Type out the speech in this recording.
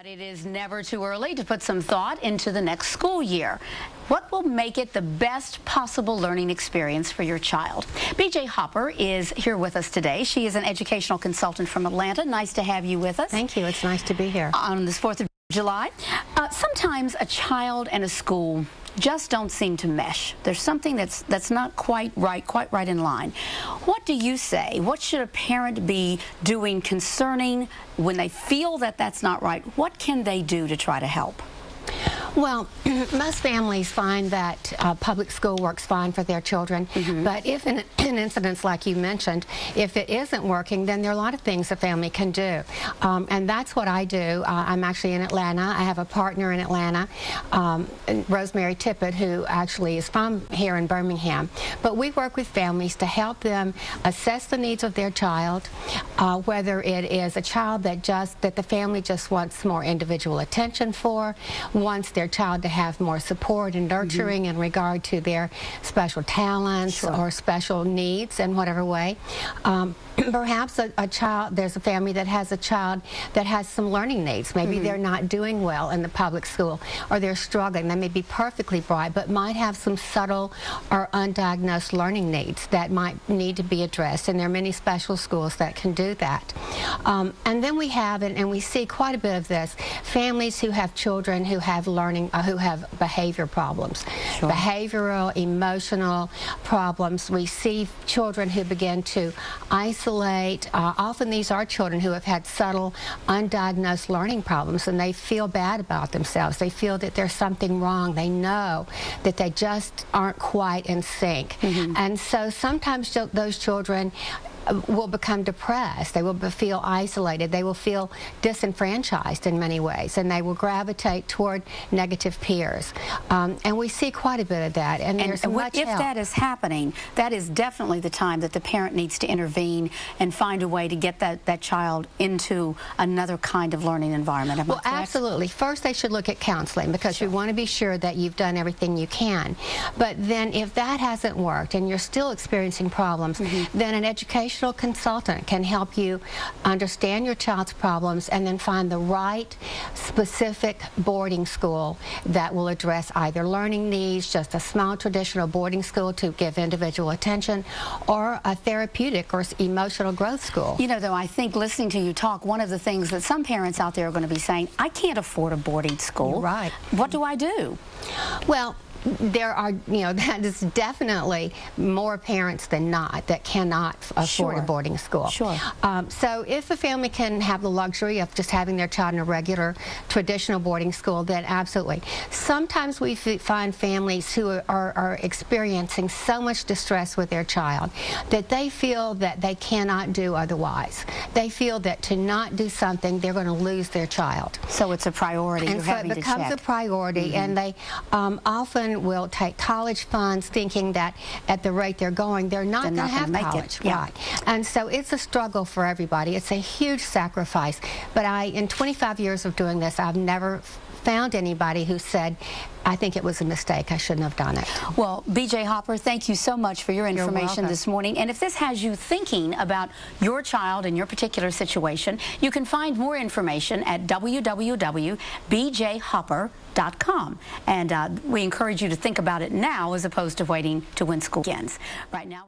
But it is never too early to put some thought into the next school year. What will make it the best possible learning experience for your child? BJ Hopper is here with us today. She is an educational consultant from Atlanta. Nice to have you with us. Thank you. It's nice to be here. On this 4th of July. Sometimes a child and a school just don't seem to mesh. There's something that's not quite right in line. What do you say? What should a parent be doing concerning when they feel that that's not right? What can they do to try to help? Well, most families find that public school works fine for their children, but if in incidents like you mentioned, if it isn't working, then there are a lot of things a family can do. And that's what I do. I'm actually in Atlanta. I have a partner in Atlanta, Rosemary Tippett, who actually is from here in Birmingham. But we work with families to help them assess the needs of their child, whether it is a child that the family just wants more individual attention for, wants their child to have more support and nurturing in regard to their special talents or special needs in whatever way. Perhaps there's a family that has a child that has some learning needs. Maybe they're not doing well in the public school, or they're struggling. They may be perfectly bright, but might have some subtle or undiagnosed learning needs that might need to be addressed, and there are many special schools that can do that. And then we have, and we see quite a bit of this, families who have children who have who have behavior problems, behavioral, emotional problems. We see children who begin to isolate. Often these are children who have had subtle, undiagnosed learning problems, and they feel bad about themselves. They feel that there's something wrong. They know that they just aren't quite in sync. And so sometimes those children will become depressed. They will feel isolated. They will feel disenfranchised in many ways, and they will gravitate toward negative peers. And we see quite a bit of that. And there's much help. If that is happening, that is definitely the time that the parent needs to intervene and find a way to get that child into another kind of learning environment. Am I correct? Absolutely. First, they should look at counseling, because we want to be sure that you've done everything you can. But then if that hasn't worked and you're still experiencing problems, then an educational consultant can help you understand your child's problems and then find the right specific boarding school that will address either learning needs, just a small traditional boarding school to give individual attention, or a therapeutic or emotional growth school. You know, though, I think listening to you talk, one of the things that some parents out there are going to be saying, I can't afford a boarding school. You're right. What do I do? Well, there are, that is definitely more parents than not that cannot afford a boarding school. So if a family can have the luxury of just having their child in a regular, traditional boarding school, then absolutely. Sometimes we find families who are experiencing so much distress with their child that they feel that they cannot do otherwise. They feel that to not do something, they're going to lose their child. So it's a priority. And so it becomes a priority, and they often will take college funds thinking that at the rate they're going, they're not going to have college. Right. And so it's a struggle for everybody. It's a huge sacrifice. But in 25 years of doing this, I've never found anybody who said, I think it was a mistake, I shouldn't have done it. Well, BJ Hopper, thank you so much for your information this morning. And if this has you thinking about your child and your particular situation, you can find more information at www.bjhopper.com. And we encourage you to think about it now as opposed to waiting to when school begins. Right now.